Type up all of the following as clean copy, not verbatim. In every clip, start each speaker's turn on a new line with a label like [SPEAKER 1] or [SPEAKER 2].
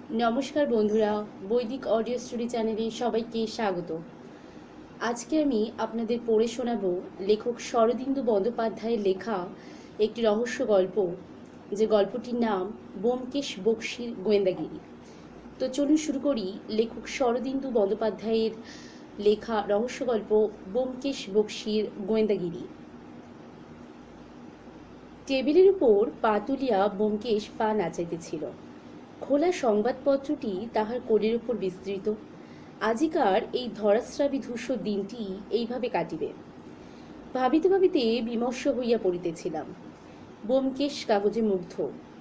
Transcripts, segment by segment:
[SPEAKER 1] নমস্কার বন্ধুরা, বৈদিক অডিও স্টোরি চ্যানেলে সবাইকে স্বাগত। আজকে আমি আপনাদের পড়ে শোনাবো লেখক শরদিন্দু বন্দ্যোপাধ্যায়ের লেখা একটি রহস্য গল্প, যে গল্পটির নাম ব্যোমকেশ বক্সীর গোয়েন্দাগিরি। তো চলুন শুরু করি লেখক শরদিন্দু বন্দ্যোপাধ্যায়ের লেখা রহস্য গল্প ব্যোমকেশ বক্সীর গোয়েন্দাগিরি। টেবিলের উপর পা তুলিয়া ব্যোমকেশ পা নাচাইতেছিল। খোলা সংবাদপত্রটি তাহার কোলের উপর বিস্তৃত। আজিকার এই ধরাশ্রাবী ধূসর দিনটি এইভাবে কাটিবে ভাবিতে ভাবিতে বিমর্ষ হইয়া পড়িতেছিলাম। ব্যোমকেশ কাগজে মুগ্ধ,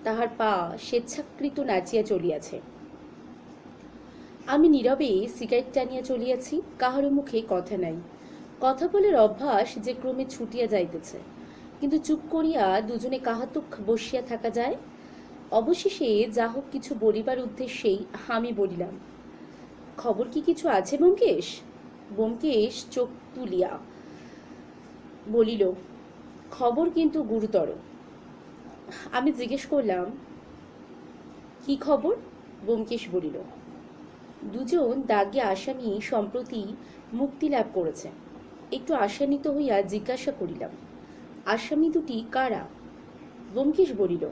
[SPEAKER 1] তাহার পা স্বেচ্ছাকৃত নাচিয়া চলিয়াছে। আমি নীরবে সিগারেট টানিয়া চলিয়াছি, কাহারও মুখে কথা নাই। কথা বলার অভ্যাস যে ক্রমে ছুটিয়া যাইতেছে, কিন্তু চুপ করিয়া দুজনে কাহাতুক বসিয়া থাকা যায়। অবশেষে যা হোক কিছু বলিবার উদ্দেশ্যেই আমি বলিলাম, খবর কি কিছু আছে ব্যোমকেশ? ব্যোমকেশ চোখ তুলিয়া বলিল, খবর কিন্তু গুরুতর। আমি জিজ্ঞেস করলাম, কি খবর? ব্যোমকেশ বলিল, দুজন দাগী আসামি সম্প্রতি মুক্তি লাভ করেছে। একটু আশান্বিত হইয়া জিজ্ঞাসা করিলাম, আসামি দুটি কারা? ব্যোমকেশ বলিল,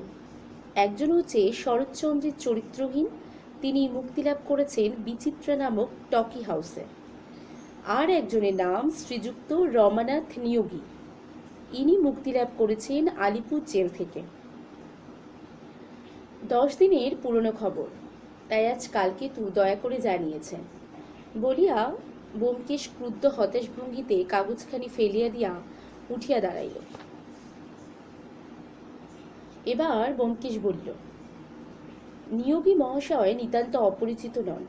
[SPEAKER 1] একজন হচ্ছে শরৎচন্দ্রের চরিত্রহীন, তিনি মুক্তিলাভ করেছেন বিচিত্রা নামক টকি হাউসে। আর একজনের নাম শ্রীযুক্ত রমানাথ নিয়োগী, ইনি মুক্তিলাভ করেছেন আলিপুর জেল থেকে। 10 দিনের পুরনো খবর, তাই আজ কালকে তু দয়া করে জানিয়েছেন বলিয়া ব্যোমকেশ ক্রুদ্ধ হতাশ ভঙ্গিতে কাগজখানি ফেলিয়া দিয়া উঠিয়া দাঁড়াইল। এবার ব্যোমকেশ বলিল, নিয়োগী মহাশয় নিতান্ত অপরিচিত নন।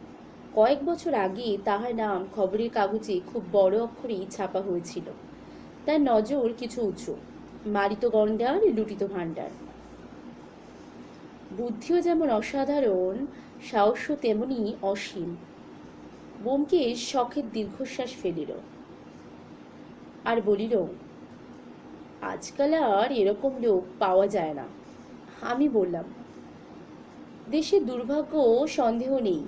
[SPEAKER 1] কয়েক বছর আগে তাহার নাম খবরের কাগজে খুব বড় অক্ষরেই ছাপা হয়েছিল। তার নজর কিছু উঁচু, মারিত গণ্ডার, লুটিত ভাণ্ডার। বুদ্ধিও যেমন অসাধারণ, সাহসও তেমনি অসীম। ব্যোমকেশ শখের দীর্ঘশ্বাস ফেলিল আর বলিল, আজকাল আর এরকম লোক পাওয়া যায় না। আমি বললাম, দেশের দুর্ভাগ্য সন্দেহ নেই,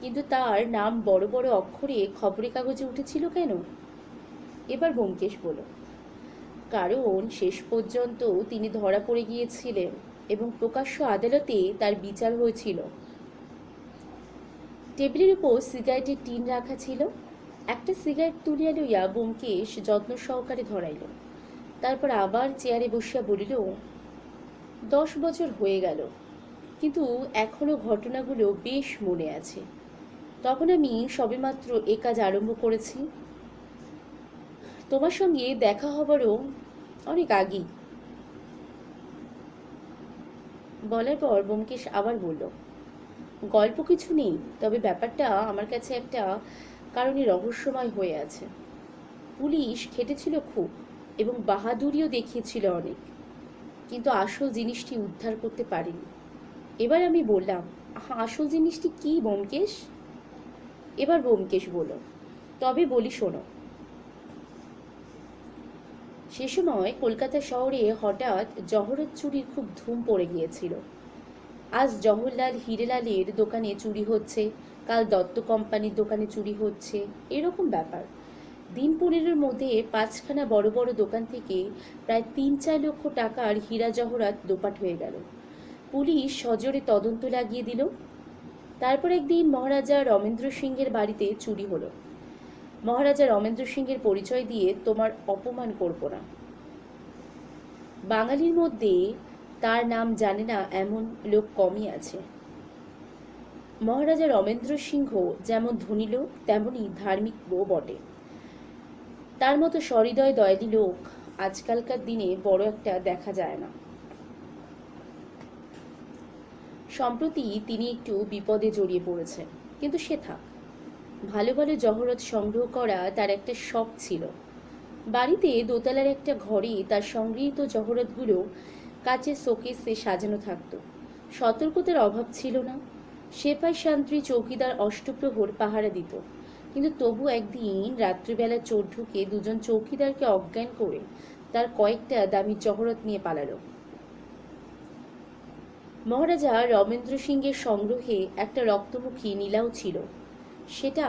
[SPEAKER 1] কিন্তু তার নাম বড় বড় অক্ষরে খবরের কাগজে উঠেছিল কেন? এবার ব্যোমকেশ বলল, কারণ শেষ পর্যন্ত তিনি ধরা পড়ে গিয়েছিলেন এবং প্রকাশ্য আদালতে তার বিচার হয়েছিল। টেবিলের উপর সিগারেটের টিন রাখা ছিল। একটা সিগারেট তুলিয়া লইয়া ব্যোমকেশ যত্ন সহকারে ধরাইল। তারপর আবার চেয়ারে বসিয়া বলিল, 10 বছর হয়ে গেল, কিন্তু এখনো ঘটনাগুলো বেশ মনে আছে। তখন আমি সবেমাত্র এ কাজ আরম্ভ করেছি। তোমার সঙ্গে দেখা হবারও অনেক আগেই। বলার পর ব্যোমকেশ আবার বলল, গল্প কিছু নেই, তবে ব্যাপারটা আমার কাছে একটা কারণে রহস্যময় হয়ে আছে। পুলিশ খেটেছিল খুব এবং বাহাদুরিও দেখিয়েছিল অনেক, কিন্তু আসল জিনিসটি উদ্ধার করতে পারেনি। এবার আমি বললাম, আসল জিনিসটি কি ব্যোমকেশ? এবার ব্যোমকেশ বলল, তবে বলি শোনো। সে সময় কলকাতা শহরে হঠাৎ জহরত চুরির খুব ধুম পড়ে গিয়েছিল। আজ জওহরলাল হিরেলালের দোকানে চুরি হচ্ছে, কাল দত্ত কোম্পানির দোকানে চুরি হচ্ছে, এরকম ব্যাপার। দিন 15-এর মধ্যে 5খানা বড় বড় দোকান থেকে প্রায় 3-4 লক্ষ টাকার হীরা জহরাত লোপাট হয়ে গেল। পুলিশ সজোরে তদন্ত লাগিয়ে দিল। তারপর একদিন মহারাজা রমেন্দ্র সিংহের বাড়িতে চুরি হলো। মহারাজা রমেন্দ্র সিংহের পরিচয় দিয়ে তোমার অপমান করব না। বাঙালির মধ্যে তার নাম জানে না এমন লোক কমই আছে। মহারাজা রমেন্দ্র সিংহ যেমন ধনী লোক, তেমনি ধার্মিকও বটে। তার মতো সহৃদয় দয়ালু লোক আজকালকার দিনে বড় একটা দেখা যায় না। সম্প্রতি তিনি একটু বিপদে জড়িয়ে পড়েছেন, কিন্তু সে থাক। ভালো ভালো জহরত সংগ্রহ করা তার একটা শখ ছিল। বাড়িতে দোতলার একটা ঘরে তার সংগৃহীত জহরতগুলো কাচের শোকেসে সাজানো থাকত। সতর্কতার অভাব ছিল না। সেপাই শান্তি চৌকিদার অষ্টপ্রহর পাহারা দিত, কিন্তু তবু একদিন রাত্রিবেলা চোর ঢুকে দুজন চৌকিদারকে অজ্ঞান করে তার কয়েকটা দামি জহরত নিয়ে পালালো। মহারাজা রমেন্দ্র সিংহের সংগ্রহে একটা রক্তমুখী নীলাও ছিল। সেটা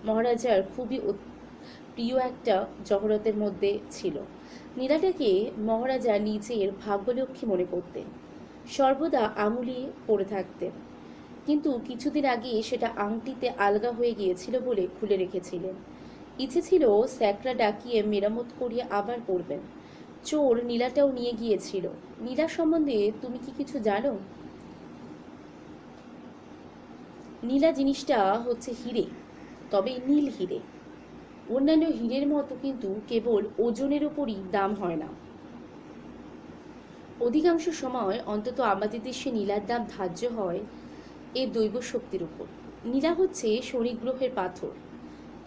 [SPEAKER 1] মহারাজার খুবই প্রিয় একটা জহরতের মধ্যে ছিল। নীলাটাকে মহারাজা নিজের ভাগ্যলক্ষ্মী মনে করতেন, সর্বদা আঙুলে পরে থাকতেন। কিন্তু কিছুদিন আগে সেটা আংটিতে আলগা হয়ে গিয়েছিল বলে খুলে রেখেছিলেন। ইচ্ছে ছিল স্যাকরা ডাকিয়ে মেরামত করিয়ে আবার পরবেন। চোর নীলাটাও নিয়ে গিয়েছিল। নীলা সম্বন্ধে তুমি কি কিছু জানো? নীলা জিনিসটা হচ্ছে হিরে, তবে নীল হিরে। অন্যান্য হীরের মতো কিন্তু কেবল ওজনের ওপরই দাম হয় না। অধিকাংশ সময়, অন্তত আমাদের দেশে, নীলার দাম ধার্য হয় এর দৈব শক্তির উপর। নীলা হচ্ছে শনি গ্রহের পাথর।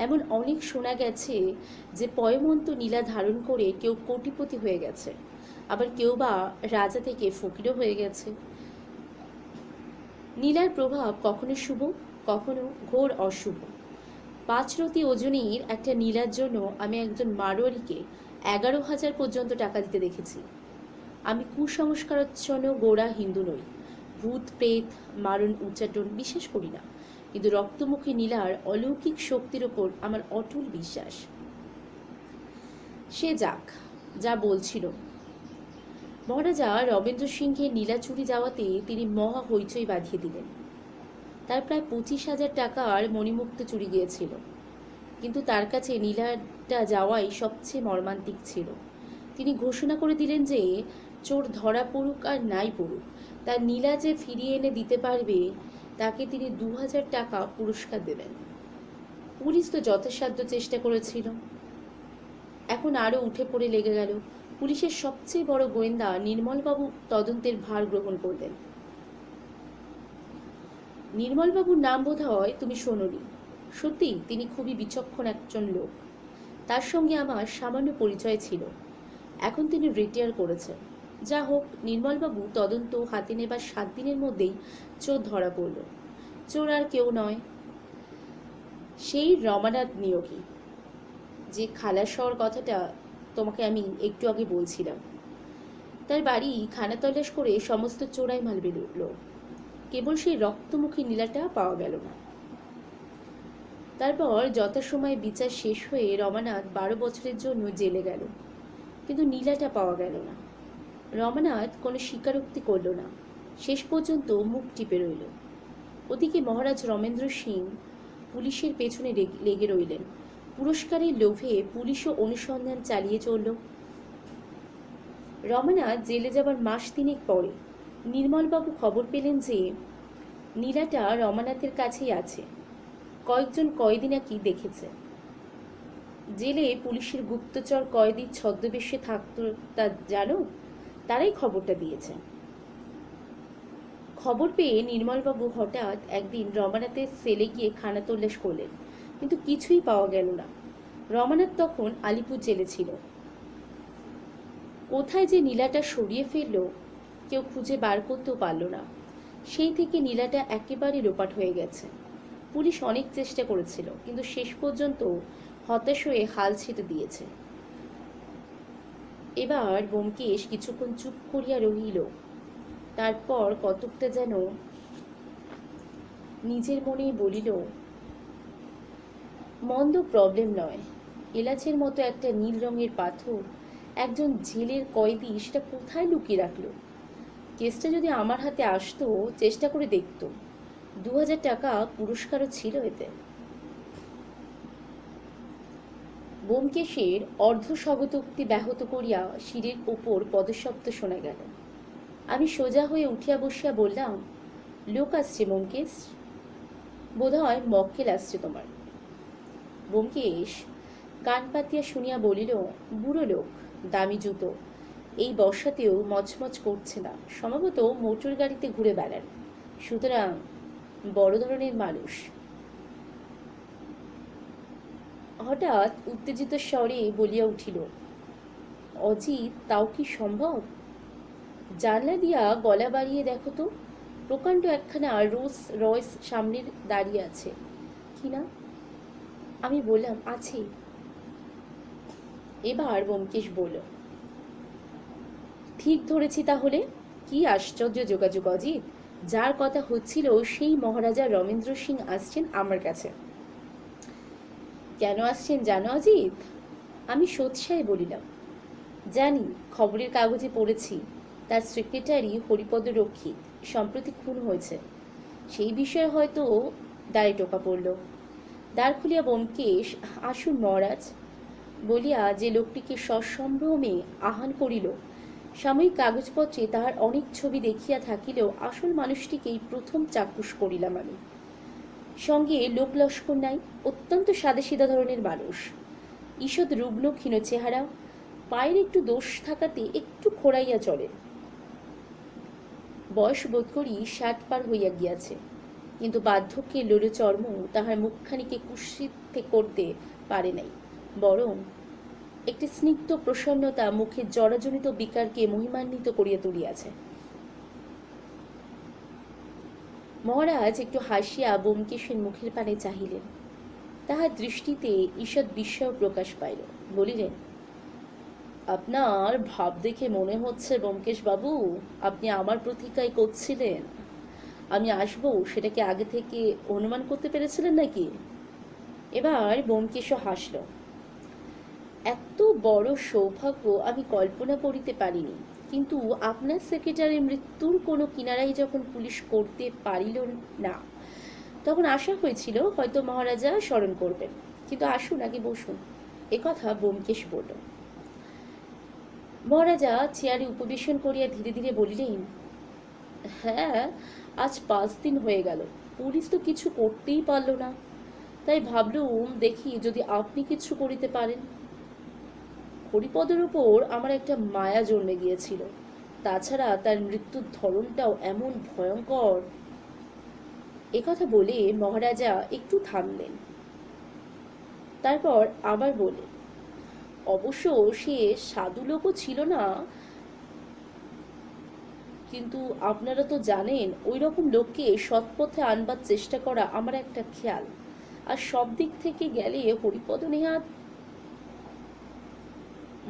[SPEAKER 1] এমন অনেক শোনা গেছে যে পয়মন্ত নীলা ধারণ করে কেউ কোটিপতি হয়ে গেছে, আবার কেউ বা রাজা থেকে ফকিরও হয়ে গেছে। নীলার প্রভাব কখনো শুভ, কখনো ঘোর অশুভ। 5 রতি ওজনের একটা নীলার জন্য আমি একজন মারোয়ারিকে 11,000 পর্যন্ত টাকা দিতে দেখেছি। আমি কুসংস্কারাচ্ছন্ন গোড়া হিন্দু নই, ভূত প্রেত মারণ উচ্চাটন বিশ্বাস করি না, কিন্তু রক্তমুখী নীলার অলৌকিক শক্তির ওপর আমার অটল বিশ্বাস। সে যাক, যা বলছিল। মহারাজা রবীন্দ্র সিংহের নীলা চুরি যাওয়াতে তিনি মহা হইচই বাঁধিয়ে দিলেন। তার প্রায় 25,000 টাকার মণিমুক্ত চুরি গিয়েছিল, কিন্তু তার কাছে নীলাটা যাওয়াই সবচেয়ে মর্মান্তিক ছিল। তিনি ঘোষণা করে দিলেন যে চোর ধরা পড়ুক আর নাই পড়ুক, তার নীলা যে ফিরিয়ে এনে দিতে পারবে তাকে তিনি 2,000 টাকা পুরস্কার দেবেন। পুলিশ তো যথাসাধ্য চেষ্টা করেছিল, এখন আরও উঠে পড়ে লেগে গেল। পুলিশের সবচেয়ে বড় গোয়েন্দা নির্মলবাবু তদন্তের ভার গ্রহণ করলেন। নির্মলবাবুর নাম বোধ হয় তুমি শোনোনি। সত্যি তিনি খুবই বিচক্ষণ একজন লোক। তার সঙ্গে আমার সামান্য পরিচয় ছিল। এখন তিনি রিটায়ার করেছেন। যা হোক, নির্মলবাবু তদন্ত হাতে নেবার 7 দিনের মধ্যেই চোর ধরা পড়ল। চোর আর কেউ নয়, সেই রমানাথ নিয়োগী, যে খালাসর কথাটা তোমাকে আমি একটু আগে বলছিলাম। তার বাড়ি খানাতল্লাশ করে সমস্ত চোরাই মাল বেরোল, কেবল সেই রক্তমুখী নীলাটা পাওয়া গেল না। তারপর যথাসময়ে বিচার শেষ হয়ে রমানাথ 12 বছরের জন্য জেলে গেল, কিন্তু নীলাটা পাওয়া গেল না। রমানাথ কোনো স্বীকারোক্তি করল না, শেষ পর্যন্ত মুখ টিপে রইল। ওদিকে মহারাজ রমেন্দ্র সিং পুলিশের পেছনে লেগে রইলেন। পুরস্কারের লোভে পুলিশও অনুসন্ধান চালিয়ে চলল। রমানাথ জেলে যাবার মাস 3 পরে নির্মলবাবু খবর পেলেন যে নীলাটা রমানাথের কাছেই আছে। কয়েকজন কয়েদি নাকি দেখেছে। জেলে পুলিশের গুপ্তচর কয়েদি ছদ্মবেশে থাকতো, তা জানো? তারাই খবরটা দিয়েছে। খবর পেয়ে নির্মলবাবু হঠাৎ একদিন রমানাথের সেলে গিয়ে খানাতল্লাশ করলেন, কিন্তু কিছুই পাওয়া গেল না। রমানাথ তখন আলিপুর জেলে ছিল। কোথায় যে নীলাটা সরিয়ে ফেলল কেউ খুঁজে বার করতেও পারল না। সেই থেকে নীলাটা একেবারে লোপাট হয়ে গেছে। পুলিশ অনেক চেষ্টা করেছিল, কিন্তু শেষ পর্যন্ত হতাশ হয়ে হাল ছেড়ে দিয়েছে। এবার ব্যোমকেশ কিছুক্ষণ চুপ করিয়া রহিল। তারপর কতকটা যেন নিজের মনেই বলিল, মন্দ প্রবলেম নয়। এলাচের মতো একটা নীল রঙের পাথর একজন জেলের কয়েদি সেটা কোথায় লুকিয়ে রাখলো? কেসটা যদি আমার হাতে আসতো, চেষ্টা করে দেখত। 2,000 টাকা পুরস্কারও ছিল এতে। ব্যোমকেশের অর্ধস্বগতোক্তি ব্যাহত করিয়া শিরের ওপর পদশব্দ শোনা গেল। আমি সোজা হয়ে উঠিয়া বসিয়া বললাম, লোক আসছে ব্যোমকেশ, বোধ হয় মক্কেল আসছে তোমার। ব্যোমকেশ কান পাতিয়া শুনিয়া বলিল, বুড়ো লোক, দামি জুতো, এই বর্ষাতেও মচমচ করছে না, সম্ভবত মোটর গাড়িতে ঘুরে বেড়ান, সুতরাং বড় ধরনের মানুষ। হঠাৎ উত্তেজিত স্বরে বলিয়া উঠিল, অজিত, তাও কি সম্ভব? জানলা দিয়া গলা বাড়িয়ে দেখো তো, প্রকাণ্ড একখানা রোলস রয়েস সামনের দাঁড়িয়ে আছে কিনা। আমি বললাম, আছে। এবার ব্যোমকেশ বলল, ঠিক ধরেছি তাহলে। কি আশ্চর্য যোগাযোগ অজিত! যার কথা হচ্ছিল সেই মহারাজা রমেন্দ্র সিং আসছেন আমার কাছে। কেন আসছেন জানো অজিত? আমি সোৎসাহে বলিলাম, জানি, খবরের কাগজে পড়েছি তার সেক্রেটারি হরিপদ রক্ষিত সম্প্রতি খুন হয়েছে। সেই বিষয়ে হয়তো দ্বারে টোকা পড়ল। দ্বার খুলিয়া ব্যোমকেশ আসুন মহারাজ বলিয়া যে লোকটিকে সসম্ভ্রমে আহ্বান করিল, সাময়িক কাগজপত্রে তাহার অনেক ছবি দেখিয়া থাকিলেও আসল মানুষটিকেই প্রথম চাক্ষুষ করিলাম আমি। সঙ্গে লোক লস্কর নাই, অত্যন্ত সাদাসিধা ধরনের মানুষ, ঈষৎ রুগ্ন ক্ষীণ চেহারা, পায়ের একটু দোষ থাকাতে একটু খোঁড়াইয়া চলে। বয়স বোধ করি 60 পার হইয়া গিয়াছে, কিন্তু বার্ধক্যের লোলচর্ম তাহার মুখখানিকে কুৎসিত করতে পারে নাই, বরং একটি স্নিগ্ধ প্রসন্নতা মুখের জরাজনিত বিকারকে মহিমান্বিত করিয়া তুলিয়াছে। মহারাজ একটু হাসিয়া ব্যোমকেশের মুখের পানে চাহিলেন। তাহার দৃষ্টিতে ঈষৎ বিস্ময় প্রকাশ পাইল। বলিলেন, আপনার ভাব দেখে মনে হচ্ছে ব্যোমকেশ বাবু আপনি আমার প্রতীক্ষায় করছিলেন। আমি আসবো সেটা কি আগে থেকে অনুমান করতে পেরেছিলেন নাকি? এবার ব্যোমকেশও হাসল। এত বড় সৌভাগ্য আমি কল্পনা করিতে পারিনি, কিন্তু আপনার সেক্রেটারির মৃত্যুর কোনো কিনারাই যখন পুলিশ করতে পারিল না, তখন আশা হয়েছিল হয়তো মহারাজা স্মরণ করবেন। কিন্তু আসুন, আগে বসুন, একথা ব্যোমকেশ বলল। মহারাজা চেয়ারে উপবেশন করিয়া ধীরে ধীরে বলিলেন, হ্যাঁ, আজ 5 দিন হয়ে গেল, পুলিশ তো কিছু করতেই পারল না, তাই ভাবলুম দেখি যদি আপনি কিছু করিতে পারেন। হরিপদের উপর আমার একটা মায়া জন্মে গিয়েছিল, তাছাড়া তার মৃত্যুর ধরনটাও এমন ভয়ঙ্কর। একথা বলে মহারাজা একটু থামলেন, তারপর আবার বলে, অবশ্য সে সাধু লোকও ছিল না, কিন্তু আপনারা তো জানেন ওই রকম লোককে সৎপথে আনবার চেষ্টা করা আমার একটা খেয়াল। আর সব দিক থেকে গেলে হরিপদ নেহাত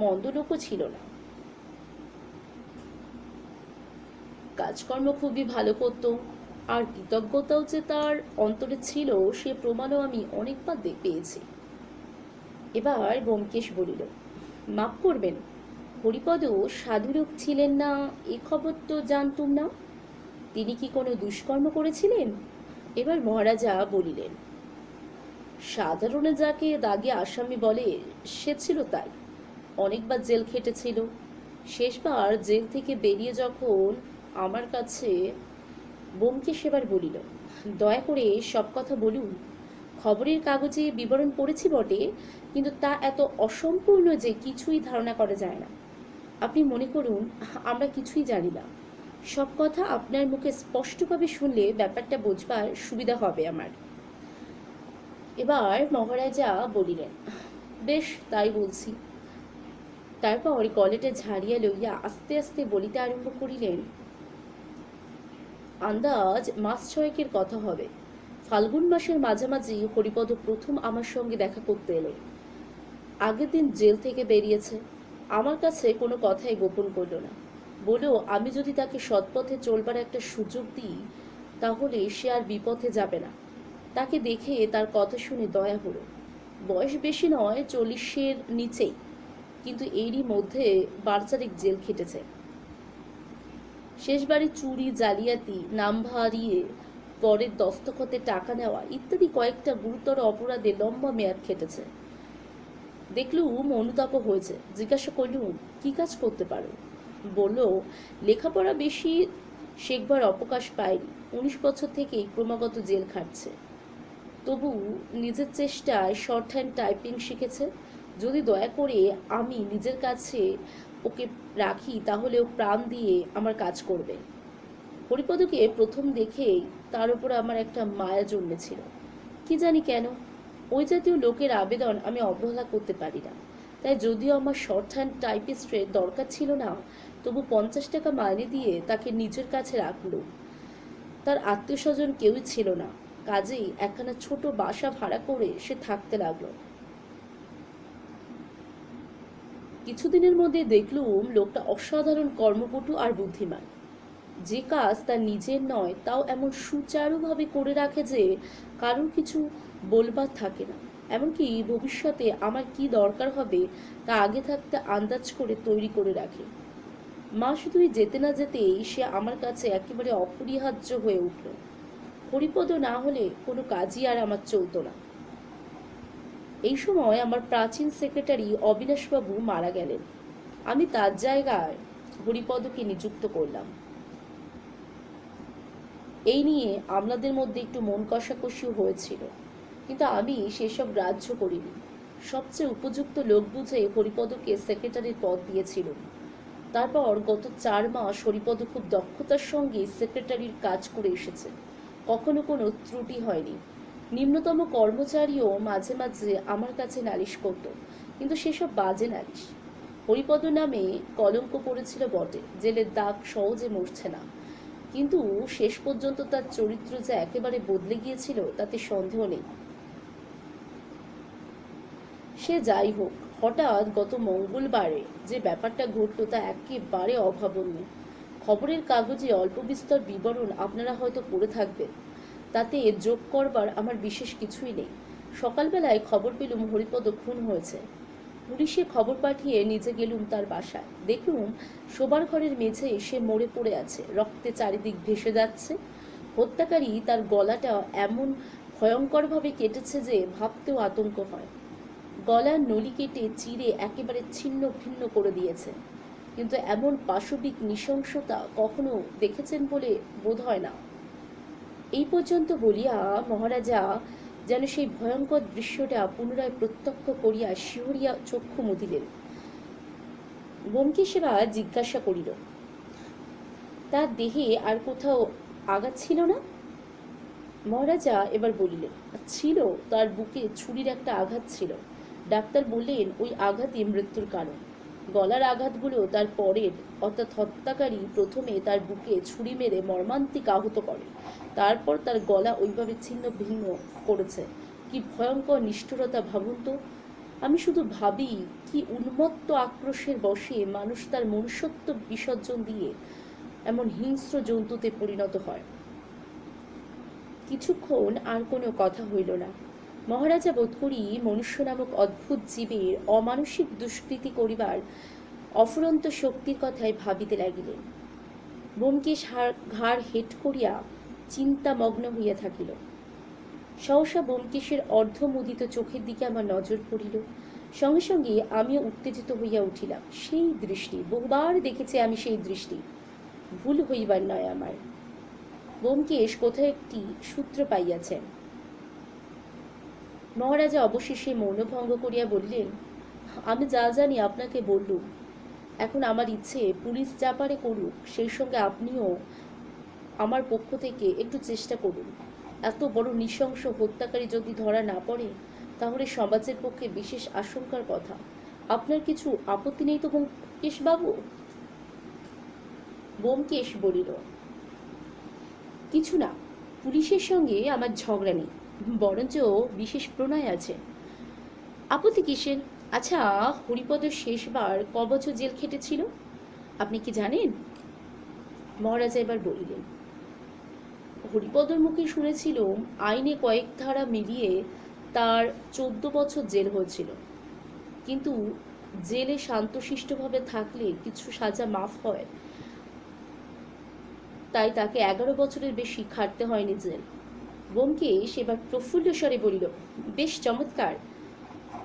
[SPEAKER 1] মন্দ লোকও ছিল না, কাজকর্ম খুবই ভালো করত, আর কৃতজ্ঞতাও যে তার অন্তরে ছিল সে প্রমাণও আমি অনেকবার পেয়েছি। এবার ব্যোমকেশ বলিল, মাপ করবেন, হরিপদ সাধুলোক ছিলেন না এ খবর তো জানতুম না। তিনি কি কোনো দুষ্কর্ম করেছিলেন? এবার মহারাজা বলিলেন, সাধারণে যাকে দাগে আসামি বলে সে ছিল তাই, অনেকবার জেল খেটেছিল। শেষবার জেল থেকে বেরিয়ে যখন আমার কাছে। ব্যোমকেশ এবার বলিল, দয়া করে সব কথা বলুন। খবরের কাগজে বিবরণ পড়েছি বটে, কিন্তু তা এত অসম্পূর্ণ যে কিছুই ধারণা করা যায় না। আপনি মনে করুন আমরা কিছুই জানি না। সব কথা আপনার মুখে স্পষ্টভাবে শুনলে ব্যাপারটা বুঝবার সুবিধা হবে আমার। এবার মহারাজা বলিলেন, বেশ, তাই বলছি। তারপর গলাটা ঝাড়িয়া লইয়া আস্তে আস্তে বলিতে আরম্ভ করিলেন, আন্দাজ মাস 6 কথা হবে। ফাল্গুন মাসের মাঝামাঝি হরিপদ প্রথম আমার সঙ্গে দেখা করতে এলো। আগের দিন জেল থেকে বেরিয়েছে, আমার কাছে কোনো কথাই গোপন করল না। বলল আমি যদি তাকে সৎপথে চলবার একটা সুযোগ দিই তাহলে সে আর বিপথে যাবে না। তাকে দেখে তার কথা শুনে দয়া হলো। বয়স বেশি নয়, 40-এর নিচেই, কিন্তু এরই মধ্যে বারচারিক জেল খেটেছে। শেষবারে চুরি, জালিয়াতি, নাম ভারিয়ে পরের দস্তখতে টাকা নেওয়া ইত্যাদি কয়েকটা গুরুতর অপরাধে লম্বা মেয়াদ খেটেছে। দেখলুম অনুতাপ হয়েছে। জিজ্ঞাসা করলুম, কি কাজ করতে পারো? বলল, লেখাপড়া বেশি শেখবার অবকাশ পায়নি, 19 বছর থেকেই ক্রমাগত জেল খাটছে। তবু নিজের চেষ্টায় শর্ট হ্যান্ড টাইপিং শিখেছে। যদি দয়া করে আমি নিজের কাছে ওকে রাখি তাহলে ও প্রাণ দিয়ে আমার কাজ করবে। হরিপদকে প্রথম দেখেই তার উপর আমার একটা মায়া জন্মেছিল, কি জানি কেন। ওই জাতীয় লোকের আবেদন আমি অবহেলা করতে পারি না। তাই যদিও আমার শর্ট হ্যান্ড টাইপিস্টের দরকার ছিল না, তবু 50 টাকা মাইনে দিয়ে তাকে নিজের কাছে রাখলো। তার আত্মীয় স্বজন কেউই ছিল না, কাজেই একখানা ছোট বাসা ভাড়া করে সে থাকতে লাগলো। কিছুদিনের মধ্যে দেখলুম লোকটা অসাধারণ কর্মপটু আর বুদ্ধিমান। যে কাজ তার নিজের নয় তাও এমন সুচারুভাবে করে রাখে যে কারোর কিছু বলবার থাকে না। এমনকি ভবিষ্যতে আমার কি দরকার হবে তা আগে থাকতে আন্দাজ করে তৈরি করে রাখে। মাস দুই যেতে না যেতেই সে আমার কাছে একেবারে অপরিহার্য হয়ে উঠল। হরিপদ না হলে কোনো কাজই আর আমার চলতো না। এই সময় আমার প্রাচীন সেক্রেটারি অবিনাশবাবু মারা গেলেন। আমি তার জায়গায় হরিপদকে নিযুক্ত করলাম। এই নিয়ে আমলাদের মধ্যে একটু মন কষাকষি হয়েছিল, কিন্তু আমি সেসব গ্রাহ্য করিনি। সবচেয়ে উপযুক্ত লোক বুঝে হরিপদকে সেক্রেটারির পদ দিয়েছিল। তারপর গত 4 মাস হরিপদ খুব দক্ষতার সঙ্গে সেক্রেটারির কাজ করে এসেছে। কখনো কোনো ত্রুটি হয়নি। নিম্নতম কর্মচারীও মাঝে মাঝে আমার কাছে নালিশ করত, কিন্তু সেসব বাজে নালিশ। হরিপদ নামে কলঙ্ক পড়েছিল বটে, জেলের দাগ সহজে মরছে না, কিন্তু শেষ পর্যন্ত তার চরিত্র যে একেবারে বদলে গিয়েছিল তাতে সন্দেহ নেই। সে যাই হোক, হঠাৎ গত মঙ্গলবারে যে ব্যাপারটা ঘটল তা একেবারে অভাবনীয়। খবরের কাগজে অল্প বিস্তর বিবরণ আপনারা হয়তো পড়ে থাকবেন, তাতে যোগ করবার আমার বিশেষ কিছুই নেই। সকালবেলায় খবর পেলুম হরিপদ খুন হয়েছে। পুলিশে খবর পাঠিয়ে নিজে গেলুম তার বাসায়। দেখলুম শোবার ঘরের মেঝে সে মরে পড়ে আছে, রক্তে চারিদিক ভেসে যাচ্ছে। হত্যাকারী তার গলাটা এমন ভয়ঙ্করভাবে কেটেছে যে ভাবতেও আতঙ্ক হয়। গলার নলি কেটে চিরে একেবারে ছিন্ন ভিন্ন করে দিয়েছে, কিন্তু এমন পাশবিক নৃশংসতা কখনো দেখেছেন বলে বোধ হয় না। এই পর্যন্ত বলিয়া মহারাজা যেন সেই ভয়ঙ্কর দৃশ্যটা পুনরায় প্রত্যক্ষ করিয়া শিহরিয়া চক্ষু মুদিলেন। ব্যোমকেশেরা জিজ্ঞাসা করিল, তার দেহে আর কোথাও আঘাত ছিল না? মহারাজা এবার বলিলেন, ছিল, তার বুকে ছুরির একটা আঘাত ছিল। ডাক্তার বললেন ওই আঘাতই মৃত্যুর কারণ। গলার আঘাতগুলো তার পরের, অর্থাৎ হত্যাকারী প্রথমে তার বুকে ছুরি মেরে মর্মান্তিক আহত করে, তারপর তার গলা ওইভাবে ছিন্ন ভিন্ন করেছে। কি ভয়ঙ্কর নিষ্ঠুরতা ভাবুন তো। আমি শুধু ভাবি কি উন্মত্ত আক্রোশের বশে মানুষ তার মনুষ্যত্ব বিসর্জন দিয়ে এমন হিংস্র জন্তুতে পরিণত হয়। কিছুক্ষণ আর কোনো কথা হইল না। মহারাজা বোধ করি মনুষ্য নামক অদ্ভুত জীবের অমানসিক দুষ্কৃতি করিবার অফুরন্ত শক্তির কথায় ভাবিতে লাগিলেন। ব্যোমকেশ ঘাড় হেট করিয়া চিন্তামগ্ন হইয়া থাকিল। সহসা ব্যোমকেশের অর্ধমুদিত চোখের দিকে আমার নজর পড়িল। সঙ্গে সঙ্গে আমিও উত্তেজিত হইয়া উঠিলাম। সেই দৃষ্টি, বহুবার দেখেছি আমি সেই দৃষ্টি, ভুল হইবার নয় আমার। ব্যোমকেশ কোথায় একটি সূত্র পাইয়াছেন। মহারাজা অবশেষে মৌনভঙ্গ করিয়া বলিলেন, আমি যা জানি আপনাকে বললুম। এখন আমার ইচ্ছে পুলিশ যা পারে করুক, সেই সঙ্গে আপনিও আমার পক্ষ থেকে একটু চেষ্টা করুন। এত বড় নৃশংস হত্যাকারী যদি ধরা না পড়ে তাহলে সমাজের পক্ষে বিশেষ আশঙ্কার কথা। আপনার কিছু আপত্তি নেই তো ব্যোমকেশ বাবু? ব্যোমকেশ বলিল, কিছু না, পুলিশের সঙ্গে আমার ঝগড়া নেই, বরঞ্চ বিশেষ প্রণয় আছে। আপত্তি কিসের? আচ্ছা, হরিপদ শেষবার ক বছর জেল খেটেছিল আপনি কি জানেন? মহারাজা এবার বলিলেন, হরিপদর মুখে শুনেছিলুম আইনে কয়েক ধারা মিলিয়ে তার 14 বছর জেল হয়েছিল, কিন্তু জেলে শান্তশিষ্টভাবে থাকলে কিছু সাজা মাফ হয়, তাই তাকে 11 বছরের বেশি খাটতে হয়নি জেল। ব্যোমকেশ এবার প্রফুল্ল স্বরে বলিল, বেশ চমৎকার।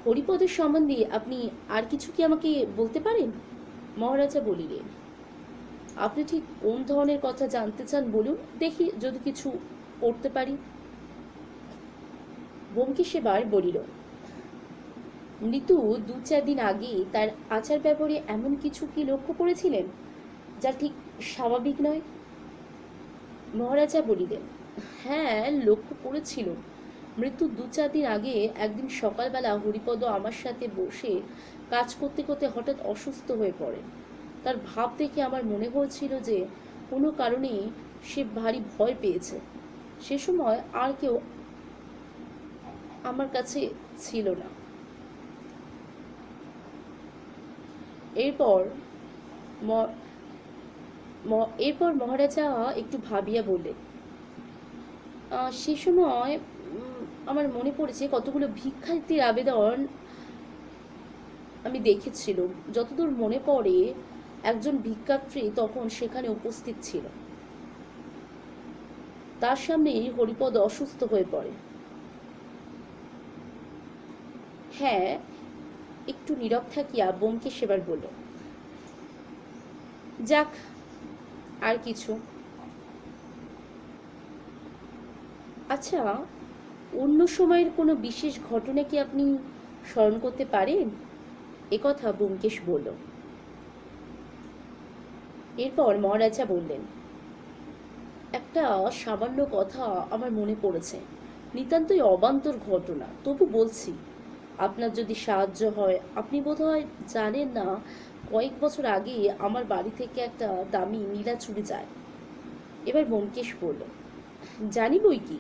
[SPEAKER 1] হরিপদের সম্বন্ধে আপনি আর কিছু কি আমাকে বলতে পারেন? মহারাজা বলিলেন, আপনি ঠিক কোন ধরনের কথা জানতে চান বলুন, দেখি যদি কিছু করতে পারি। ব্যোমকেশ এবার বলিল, মৃত্যু 2-4 দিন আগে তার আচার ব্যবহারে এমন কিছু কি লক্ষ্য করেছিলেন যা ঠিক স্বাভাবিক নয়? মহারাজা বলিলেন, হ্যাঁ, লক্ষ্য করেছিল। মৃত্যুর 2-4 দিন আগে একদিন সকালবেলা হরিপদ আমার সাথে বসে কাজ করতে করতে হঠাৎ অসুস্থ হয়ে পড়ে। তার ভাব দেখে আমার মনে হয়েছিল যে কোনো কারণে সে ভারী ভয় পেয়েছে। সে সময় আর কেউ আমার কাছে ছিল না। এরপর এরপর মহারাজা একটু ভাবিয়া বললেন, সে সময় আমার মনে পড়েছে কতগুলো ভিক্ষার্থীর আবেদন আমি দেখেছিলাম। যতদূর মনে পড়ে একজন ভিক্ষার্থী তখন সেখানে উপস্থিত ছিল। তার সামনেই হরিপদ অসুস্থ হয়ে পড়ে। হ্যাঁ, একটু নীরব থাকিয়া ব্যোমকেশ এবার বলল, যাক, আর কিছু? আচ্ছা, অন্য সময়ের কোনো বিশেষ ঘটনা কি আপনি স্মরণ করতে পারেন? একথা ব্যোমকেশ বলল। এরপর মহারাজা বললেন, একটা সামান্য কথা আমার মনে পড়েছে, নিতান্তই অবান্তর ঘটনা, তবু বলছি, আপনার যদি সাহায্য হয়। আপনি বোধহয় জানেন না, কয়েক বছর আগে আমার বাড়ি থেকে একটা দামি নীলা চুরি যায়। এবার ব্যোমকেশ বলল, জানি বই কি।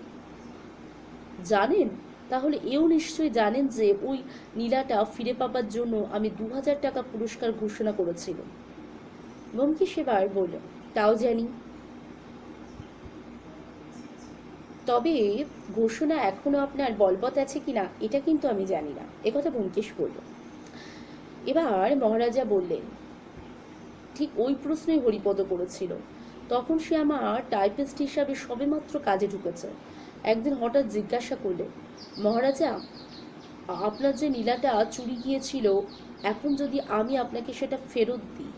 [SPEAKER 1] জানেন? তাহলে এও নিশ্চয়ই জানেন যে ওই নীলাটা ফিরে পাবার জন্য আমি 2000 টাকা পুরস্কার ঘোষণা করেছিলাম। ব্যোমকেশ এবার বলল, তাও জানি, তবে ঘোষণা এখনো আপনার বলবৎ আছে কিনা এটা কিন্তু আমি জানি না। একথা ব্যোমকেশ বলল। এবার মহারাজা বললেন, ঠিক ওই প্রশ্নই হরিপদ করেছিল। তখন সে আমার টাইপিস্ট হিসাবে সবেমাত্র কাজে ঢুকেছে। একদিন হঠাৎ জিজ্ঞাসা করলে, মহারাজা, আপনার যে নীলাটা চুরি গিয়েছিল, এখন যদি আমি আপনাকে সেটা ফেরত দিই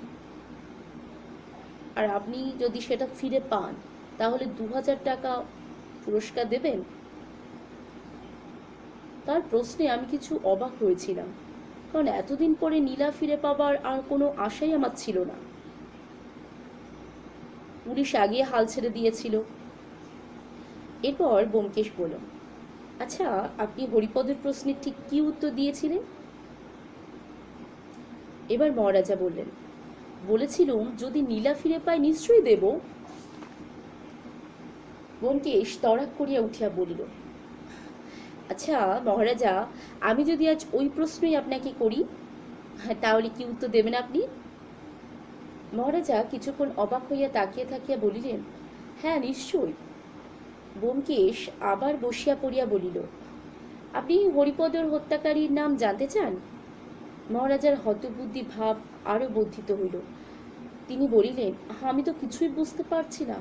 [SPEAKER 1] আর আপনি যদি সেটা ফিরে পান, তাহলে 2000 টাকা পুরস্কার দেবেন? তার প্রশ্নে আমি কিছু অবাক হয়েছিলাম, কারণ এতদিন পরে নীলা ফিরে পাবার আর কোনো আশাই আমার ছিল না। পুলিশ আগে হাল ছেড়ে দিয়েছিল। এরপর ব্যোমকেশ বলল, আচ্ছা, আপনি হরিপদের প্রশ্নে ঠিক কি উত্তর দিয়েছিলেন? এবার মহারাজা বললেন, বলেছিলুম যদি নীলা ফিরে পাই নিশ্চয়ই দেব। ব্যোমকেশ তড়াক করিয়া উঠিয়া বলিল, আচ্ছা মহারাজা, আমি যদি আজ ওই প্রশ্নই আপনাকে করি, তাহলে কি উত্তর দেবেন আপনি? মহারাজা কিছুক্ষণ অবাক হইয়া তাকিয়ে থাকিয়া বলিলেন, হ্যাঁ নিশ্চয়ই। ব্যোমকেশ আবার বসিয়া পড়িয়া বলিল, আপনি হরিপদর হত্যাকারীর নাম জানতে চান? মহারাজার হতবুদ্ধি ভাব আরো বর্ধিত হইল। তিনি বলিলেন, আমি তো কিছুই বুঝতে পারছি না।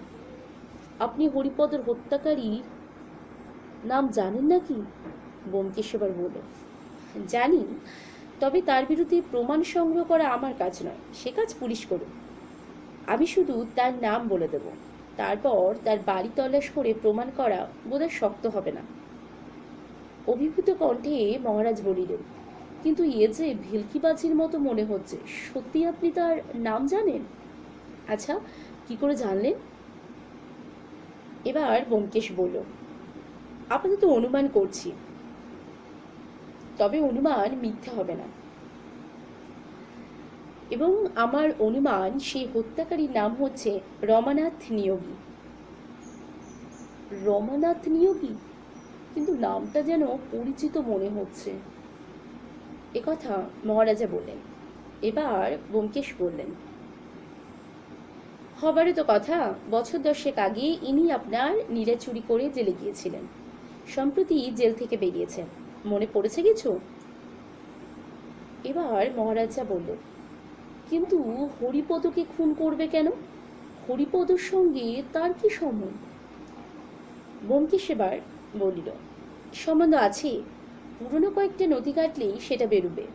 [SPEAKER 1] আপনি হরিপদর হত্যাকারী নাম জানেন নাকি? ব্যোমকেশ এবার বলল, জানি, তবে তার বিরুদ্ধে প্রমাণ সংগ্রহ করা আমার কাজ নয়, সে কাজ পুলিশ করুন। আমি শুধু তার নাম বলে দেব, তারপর তার বাড়ি তল্লাশ করে প্রমাণ করা বোধহয় শক্ত হবে না। অভিভূত কণ্ঠে মহারাজ বলিলেন, কিন্তু এ যে ভেলকিবাজির মতো মনে হচ্ছে, সত্যি আপনি তার নাম জানেন? আচ্ছা, কি করে জানলেন? এবার ব্যোমকেশ বলল, আপাতত অনুমান করছি, তবে অনুমান মিথ্যা হবে না। এবং আমার অনুমান সেই হত্যাকারীর নাম হচ্ছে রমানাথ নিয়োগী। রমানাথ নিয়োগী? কিন্তু নামটা যেন পরিচিত মনে হচ্ছে। একথা মহারাজা বললেন। এবার ব্যোমকেশ বললেন, হবারই তো কথা, বছর 10 আগে ইনি আপনার নীলা চুরি করে জেলে গিয়েছিলেন। সম্প্রতি জেল থেকে বেরিয়েছেন। মনে পড়েছে কিছু? এবার মহারাজা বললেন, কিন্তু হরিপদকে খুন করবে কেন? হরিপদর সঙ্গে তার কি সম্বন্ধ? ব্যোমকেশ এবার বলিল, সম্বন্ধ আছে, পুরনো কয়েকটা নথি কাটলেই সেটা বেরোবে,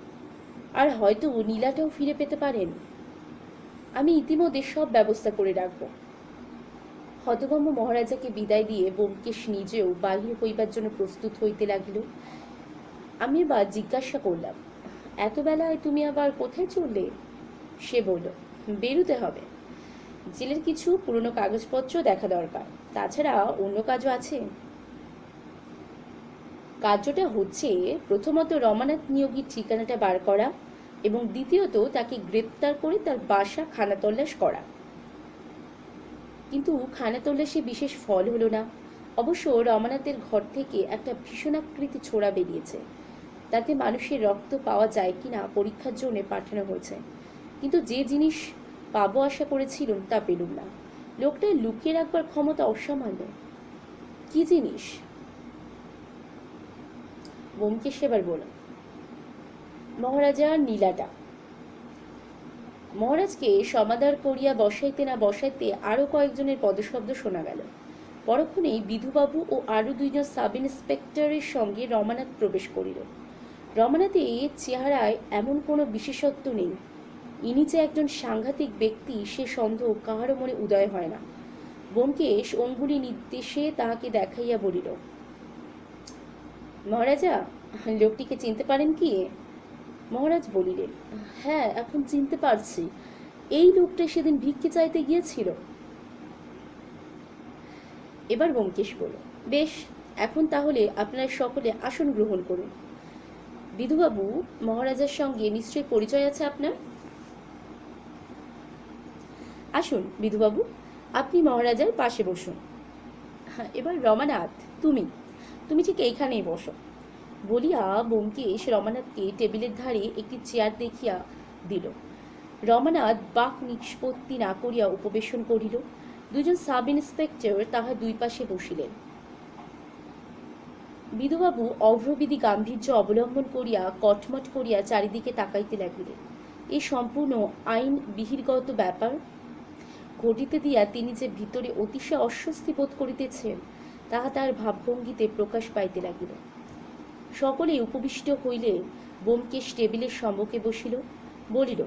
[SPEAKER 1] আর হয়তো নীলাটাও ফিরে পেতে পারেন। আমি ইতিমধ্যে সব ব্যবস্থা করে রাখব। হতভম্ব মহারাজাকে বিদায় দিয়ে ব্যোমকেশ নিজেও বাহির হইবার জন্য প্রস্তুত হইতে লাগিল। আমি এবার জিজ্ঞাসা করলাম, এত বেলায় তুমি আবার কোথায় চললে? সে বলল, বেরুতে হবে, জেলের কিছু পুরনো কাগজপত্র দেখা দরকার, তাছাড়া অন্য কাজও আছে। কার্যটা হচ্ছে প্রথমত রমানাথ নিয়োগীর ঠিকানাটা বার করা, এবং দ্বিতীয়ত তাকে গ্রেপ্তার করে তার বাসা খানাতল্লাশ করা। কিন্তু খানাতল্লাশে বিশেষ ফল হলো না। অবশ্য রমানাথের ঘর থেকে একটা ভীষণাকৃতি ছোড়া বেরিয়েছে, তাতে মানুষের রক্ত পাওয়া যায় কিনা পরীক্ষার জন্য পাঠানো হয়েছে। কিন্তু যে জিনিস পাবো আশা করেছিলুম, তা পেলুম না। লোকটা লুকিয়ে রাখবার ক্ষমতা অসামান্য। কি জিনিস? ব্যোমকেশ এবার বলল, মহারাজা নীলাটা। মহারাজকে সমাদর করিয়া বসাইতে না বসাইতে আরো কয়েকজনের পদশব্দ শোনা গেল। পরক্ষণেই বিধুবাবু ও আরো দুইজন সাব ইন্সপেক্টরের সঙ্গে রমানাথ প্রবেশ করিল। রমানাথের চেহারায় এমন কোনো বিশেষত্ব নেই। ইনি যে একজন সাংঘাতিক ব্যক্তি সে সন্দেহ কাহারও মনে উদয় হয় না। ব্যোমকেশ অঙ্গুলি নির্দেশে তাহাকে দেখাইয়া বলিল, মহারাজা, লোকটিকে চিনতে পারেন কি? মহারাজ বলিলেন, হ্যাঁ, এখন চিনতে পারছি। এই লোকটা সেদিন ভিক্ষে চাইতে গিয়েছিল। এবার ব্যোমকেশ বলল, বেশ, এখন তাহলে আপনারা সকলে আসন গ্রহণ করুন। বিধুবাবু, মহারাজার সঙ্গে নিশ্চয় পরিচয় আছে আপনার? আসুন বিধুবাবু, আপনি মহারাজার পাশে বসুন। এবার রমানাথ, তুমি তুমি ঠিক এইখানেই বসো বলিয়া ব্যোমকেশ রমানাথকে টেবিলের ধারে একটি চেয়ার দেখিয়া দিল। রমানাথ বাক নিষ্পত্তি না করিয়া উপবেশন করিল। দুজন সাব ইন্সপেক্টর তাহার দুই পাশে বসিলেন। বিধুবাবু অভ্রবিধি গাম্ভীর্য অবলম্বন করিয়া কটমট করিয়া চারিদিকে তাকাইতে লাগিলেন। এই সম্পূর্ণ আইন বিহির্গত ব্যাপার ঘটিতে দিয়া তিনি যে ভিতরে অতিশয় অস্বস্তি বোধ করিতেছেন তাহা তাহার ভাবভঙ্গিতে প্রকাশ পাইতে লাগিল। সকলে উপবিষ্ট হইলে ব্যোমকেশ টেবিলের সম্মুখে বসিল। বলিল,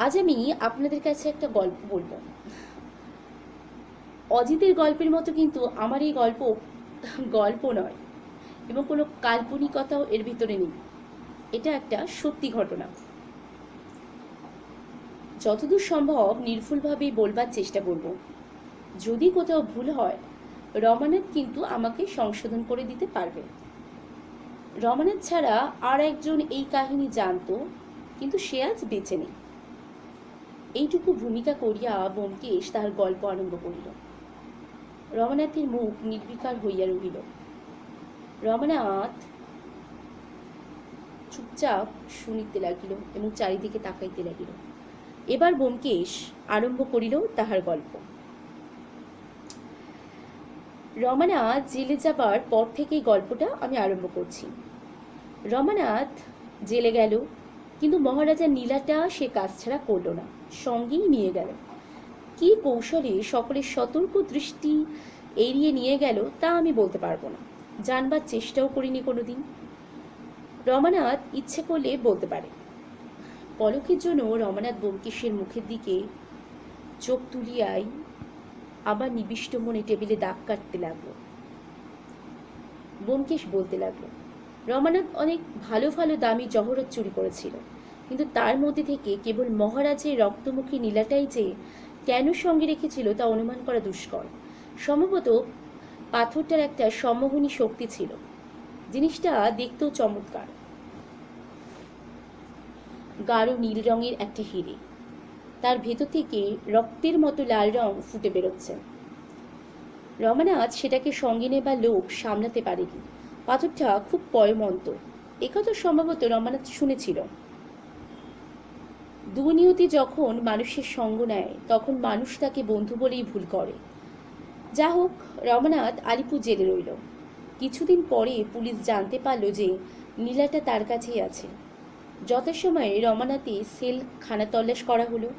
[SPEAKER 1] আজ আমি আপনাদের কাছে একটা গল্প বলব। অজিতের গল্পের মতো কিন্তু আমার এই গল্প নয়, এবং কোনো কাল্পনিকতাও এর ভিতরে নেই। এটা একটা সত্যি ঘটনা। যতদূর সম্ভব নির্ভুলভাবেই বলবার চেষ্টা করব। যদি কোথাও ভুল হয় রমানাথ কিন্তু আমাকে সংশোধন করে দিতে পারবে। রমানাথ ছাড়া আর একজন এই কাহিনী জানত, কিন্তু সে আজ বেঁচে নেই। এইটুকু ভূমিকা করিয়া ব্যোমকেশ তাহার গল্প আরম্ভ করিল। রমানাথের মুখ নির্বিকার হইয়া রহিল। রমানাথ চুপচাপ শুনিতে লাগিল এবং চারিদিকে তাকাইতে লাগিল। এবার ব্যোমকেশ আরম্ভ করিল তাহার গল্প। রমানাথ জেলে যাবার পর থেকেই গল্পটা আমি আরম্ভ করছি। রমানাথ জেলে গেল, কিন্তু মহারাজা নীলাটা সে কাজ ছাড়া করল না, সঙ্গেই নিয়ে গেল। কি কৌশলে সকলের সতর্ক দৃষ্টি এড়িয়ে নিয়ে গেল তা আমি বলতে পারবো না, জানবার চেষ্টাও করিনি কোনোদিন। রমানাথ ইচ্ছে করলে বলতে পারে। পলকের জন্য রমানাথ ব্যোমকেশের মুখের দিকে চোখ তুলিয়াই আবার নিবিষ্ট মনে টেবিলে দাগ কাটতে লাগলো। ব্যোমকেশ বলতে লাগলো, রমানাথ অনেক ভালো ভালো দামি জহরত চুরি করেছিল, কিন্তু তার মধ্যে থেকে কেবল মহারাজের রক্তমুখী নীলাটাই যে কেন সঙ্গে রেখেছিল তা অনুমান করা দুষ্কর। সম্ভবত পাথরটার একটা সম্মোহনী শক্তি ছিল। জিনিসটা দেখতেও চমৎকার। গাঢ় নীল রঙের একটা হিরে, তার ভেতর থেকে রক্তের মতো লাল রং ফুটে বেরোচ্ছে। রমানাথ সেটাকে সঙ্গে নেবার লোভ সামলাতে পারেনি। পাথরটা খুব পয়মন্ত, একথা সম্ভবত রমানাথ শুনেছিল। দুর্নিয়তি যখন মানুষের সঙ্গ নেয় তখন মানুষ তাকে বন্ধু বলেই ভুল করে। যা হোক, রমানাথ আলিপুর জেলে রইল। কিছুদিন পরে পুলিশ জানতে পারল যে নীলাটা তার কাছেই আছে। যথাসময়ে রমানাথের সেল খানা তল্লাশ করা হলো।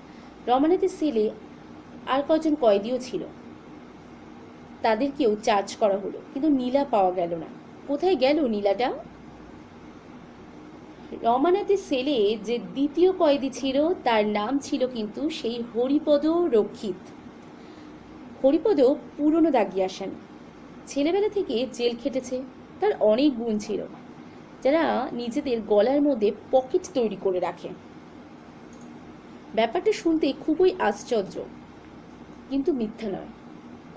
[SPEAKER 1] রমানাথের সেলে আর কজন কয়েদিও ছিল, তাদেরকেও চার্জ করা হলো, কিন্তু নীলা পাওয়া গেল না। কোথায় গেল নীলাটা? রমানাথের সেলে যে দ্বিতীয় কয়েদি ছিল তার নাম ছিল কিন্তু সেই হরিপদ রক্ষিত। হরিপদ পুরনো দাগি আসামি, ছেলেবেলা থেকে জেল খেটেছে। তার অনেক গুণ ছিল, যারা নিজেদের গলার মধ্যে পকেট তৈরি করে রাখে। ব্যাপারটা শুনতে খুবই আশ্চর্য, কিন্তু মিথ্যা নয়।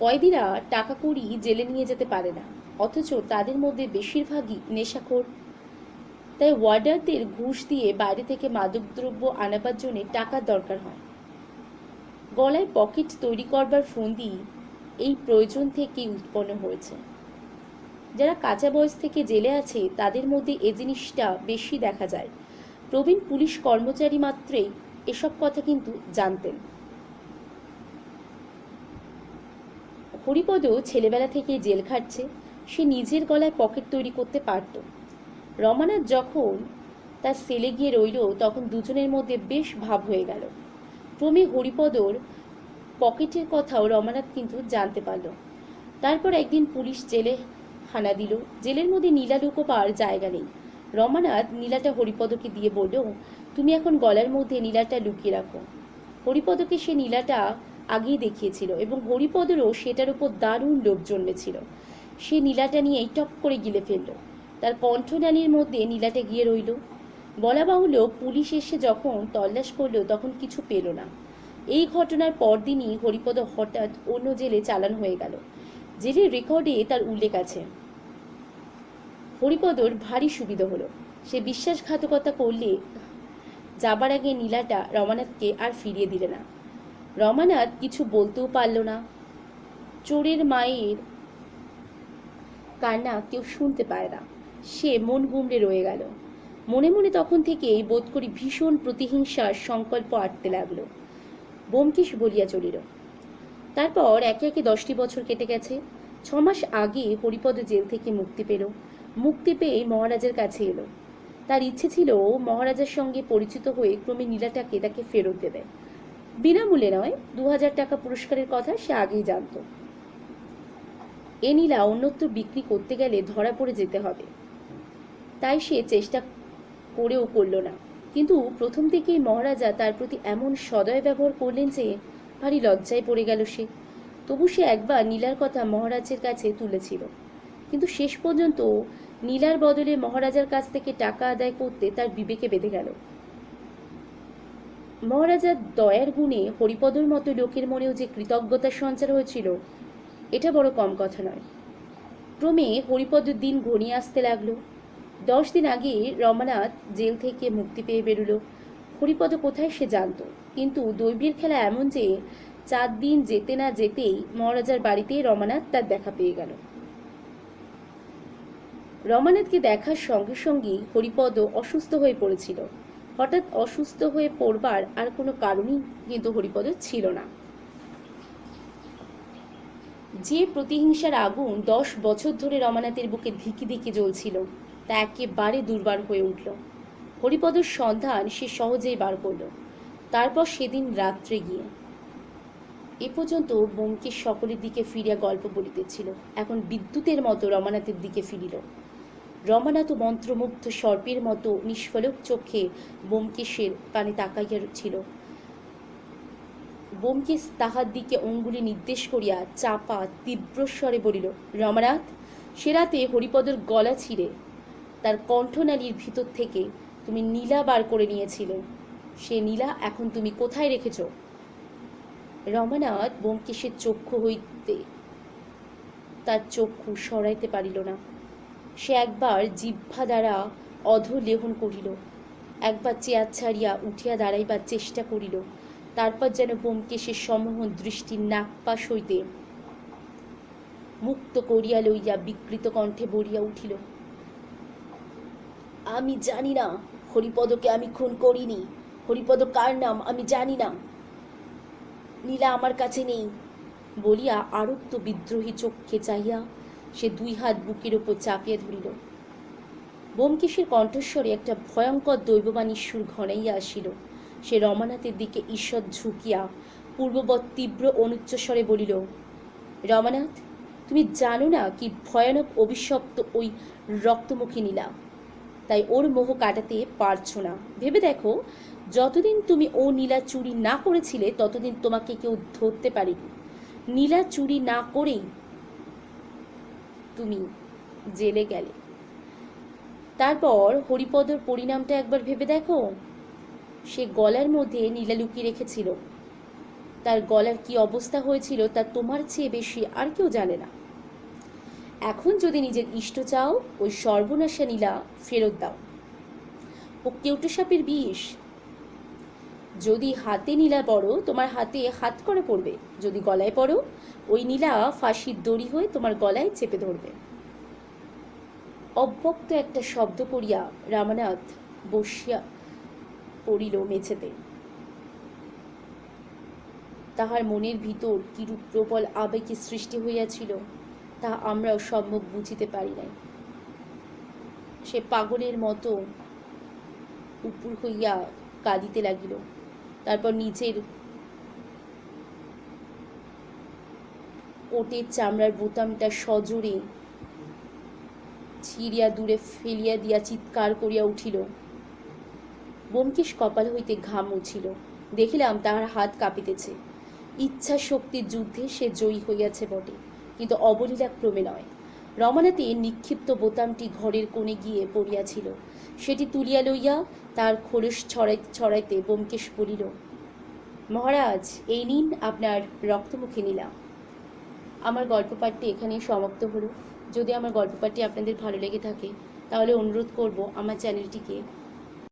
[SPEAKER 1] কয়েদিরা টাকা কড়ি জেলে নিয়ে যেতে পারে না, অথচ তাদের মধ্যে বেশিরভাগই নেশাখোর। তাই ওয়ার্ডারদের ঘুষ দিয়ে বাইরে থেকে মাদকদ্রব্য আনাবার জন্য টাকার দরকার হয়। গলায় পকেট তৈরি করবার ফন্দি এই প্রয়োজন থেকেই উৎপন্ন হয়েছে। যারা কাঁচা বয়স থেকে জেলে আছে তাদের মধ্যে এ জিনিসটা বেশি দেখা যায়। প্রবীণ পুলিশ কর্মচারী মাত্রেই এসব কথা কিন্তু জানতেন। হরিপদ ছেলেবেলা থেকে জেল খাটছে, সে নিজের গলায় পকেট তৈরি করতে পারত। রমানাথ যখন তার সেলে গিয়ে রইল তখন দুজনের মধ্যে বেশ ভাব হয়ে গেল। ক্রমে হরিপদর পকেটের কথাও রমানাথ কিন্তু জানতে পারল। তারপর একদিন পুলিশ জেলে হানা দিল। জেলের মধ্যে নীলা লুকোবার জায়গা নেই। রমানাথ নীলাটা হরিপদকে দিয়ে বলল, তুমি এখন গলার মধ্যে নীলাটা লুকিয়ে রাখো। হরিপদকে সে নীলাটা আগেই দেখিয়েছিল এবং হরিপদেরও সেটার উপর দারুণ লোভ জন্মেছিল। সে নীলাটা নিয়ে টপ করে গিলে ফেলল। তার কণ্ঠনালীর মধ্যে নীলাটা গিয়ে রইল। বলা বাহুল্য, পুলিশ এসে যখন তল্লাশ করলো তখন কিছু পেল না। এই ঘটনার পরদিনই হরিপদ হঠাৎ অন্য জেলে চালান হয়ে গেল। জেলের রেকর্ডে তার উল্লেখ আছে। হরিপদর ভারী সুবিধা হলো। সে বিশ্বাসঘাতকতা করলে যাবার আগে নীলাটা রমানাথকে আর ফিরিয়ে দিলে না। রমানাথ কিছু বলতেও পারল না। চোরের মায়ের কান্না কেউ শুনতে পায় না। সে মন গুমড়ে রয়ে গেল। মনে মনে তখন থেকেই বোধ করি ভীষণ প্রতিহিংসার সংকল্প আটতে লাগলো। ব্যোমকেশ বলিয়া চলিল। তারপর একে একে 10টি বছর কেটে গেছে। 6 মাস আগে হরিপদ জেল থেকে মুক্তি পেল। মুক্তি পেয়ে মহারাজের কাছে এলো। তার ইচ্ছে ছিল মহারাজার সঙ্গে পরিচিত হয়ে ক্রমে নীলাটাকে তাকে ফেরত দেবে। বিনামূল্যে নয়, 2000 টাকা পুরস্কারের কথা সে আগেই জানত। এ নীলা অন্যত্র বিক্রি করতে গেলে ধরা পড়ে যেতে হবে, তাই সে চেষ্টা করেও করল না। কিন্তু প্রথম থেকেই মহারাজা তার প্রতি এমন সদয় ব্যবহার করলেন যে ভারী লজ্জায় পড়ে গেল সে। তবু সে একবার নীলার কথা মহারাজের কাছে তুলেছিল, কিন্তু শেষ পর্যন্ত নীলার বদলে মহারাজার কাছ থেকে টাকা আদায় করতে তার বিবেকে বেঁধে গেল। মহারাজার দয়ার গুণে হরিপদর মতো লোকের মনেও যে কৃতজ্ঞতার সঞ্চার হয়েছিল, এটা বড় কম কথা নয়। ক্রমে হরিপদর দিন ঘনিয়ে আসতে লাগলো। 10 দিন আগে রমানাথ জেল থেকে মুক্তি পেয়ে বেরুলো। হরিপদ কোথায় সে জানত, কিন্তু দৈবের খেলা এমন যে 4 দিন যেতে না যেতেই মহারাজার বাড়িতে রমানাথ তার দেখা পেয়ে গেল। রমানাথকে দেখার সঙ্গে সঙ্গেই হরিপদ অসুস্থ হয়ে পড়েছিল। হঠাৎ অসুস্থ হয়ে পড়বার আর কোনো কারণই কিন্তু হরিপদ ছিল না। যে প্রতিহিংসার আগুন 10 বছর ধরে রমানাথের বুকে ধিকি ধিকি জ্বলছিল তা একেবারে দুর্বার হয়ে উঠল। হরিপদর সন্ধান সে সহজেই বার করল। তারপর সেদিন রাত্রে গিয়ে এ পর্যন্ত ব্যোমকেশ সকলের দিকে ফিরিয়া গল্প বলিতেছিল, এখন বিদ্যুতের মতো রমানাথের দিকে ফিরিল। রমানাথ মন্ত্রমুগ্ধ সর্পের মতো নিষ্ফলক চোখে ব্যোমকেশের পানে তাকাইয়া ছিল। ব্যোমকেশ তাহার দিকে অঙ্গুলি নির্দেশ করিয়া চাপা তীব্রস্বরে বলিল, রমানাথ, সে রাতে হরিপদর গলা ছিঁড়ে তার কণ্ঠনালীর ভিতর থেকে তুমি নীলা বার করে নিয়েছিলে। সে নীলা এখন তুমি কোথায় রেখেছ? রমানাথ ব্যোমকেশের চক্ষু হইতে তার চক্ষু সরাইতে পারিল না। সে একবার জিহ্বা দ্বারা অধর লেহন করিল, একবার চেয়ার ছাড়িয়া উঠিয়া দাঁড়াইবার চেষ্টা করিল। তারপর যেন ব্যোমকেশের সম্মোহন দৃষ্টি নাকপাশ হইতে মুক্ত করিয়া লইয়া বিকৃত কণ্ঠে বলিয়া উঠিল, আমি জানি না, হরিপদকে আমি খুন করিনি। হরিপদ কার নাম আমি জানি না। নীলা আমার কাছে নেই। বলিয়া আরক্ত বিদ্রোহী চক্ষে চাহিয়া সে 2 হাত বুকের ওপর চাপিয়া ধরিল। ব্যোমকেশের কণ্ঠস্বরে একটা ভয়ঙ্কর দৈববাণীর সুর ঘনাইয়া আসিল। সে রমানাথের দিকে ঈষৎ ঝুঁকিয়া পূর্ববৎ তীব্র অনুচ্চস্বরে বলিল, রমানাথ, তুমি জানো না কি ভয়ানক অভিশপ্ত ওই রক্তমুখী নীলা, তাই ওর মোহ কাটাতে পারছো না। ভেবে দেখো, যতদিন তুমি ও নীলা চুরি না করেছিলে ততদিন তোমাকে কেউ ধরতে পারেনি। নীলা চুরি না করেই তুমি জেলে গেলে। তারপর হরিপদর পরিণামটা একবার ভেবে দেখো। সে গলার মধ্যে নীলা লুকিয়ে রেখেছিল। তার গলার কি অবস্থা হয়েছিল তা তোমার চেয়ে বেশি আর কেউ জানে না। এখন যদি নিজের ইষ্ট চাও, ওই সর্বনাশা নীলা ফেরত দাও। ও কেউটে সাপের বিষ। যদি হাতে নীলা পড়ো, তোমার হাতে হাত করে পড়বে। যদি গলায় পড়ো, ওই নীলা ফাঁসির দড়ি হয়ে তোমার গলায় চেপে ধরবে। অব্যক্ত একটা শব্দ করিয়া রমানাথ বসিয়া পড়িল মেঝেতে। তাহার মনের ভিতর কিরূপ প্রবল আবেগের সৃষ্টি হইয়াছিল তা আমরাও সম্যক বুঝিতে পারি নাই। সে পাগলের মতো উপুর হইয়া কাঁদিতে লাগিল। তারপর নিজের কোটের চামড়ার বোতামটা সজোরে ছিঁড়িয়া দূরে ফেলিয়া দিয়া চিৎকার করিয়া উঠিল। ব্যোমকেশ কপাল হইতে ঘাম মুছিল। দেখিলাম তাহার হাত কাঁপিতেছে। ইচ্ছা শক্তির যুদ্ধে সে জয়ী হইয়াছে বটে, কিন্তু অবলীলাক্রমে নয়। রমানাথে নিক্ষিপ্ত বোতামটি ঘরের কোণে গিয়ে পড়িয়াছিল। সেটি তুলিয়া লইয়া তার খোলস ছড়াইতে ব্যোমকেশ বলিল, মহারাজ, এই নিন আপনার রক্তমুখী নীলা। আমার গল্প পাঠটি এখানেই সমাপ্ত হলো। যদি আমার গল্প পাঠটি আপনাদের ভালো লেগে থাকে তাহলে অনুরোধ করব আমার চ্যানেলটিকে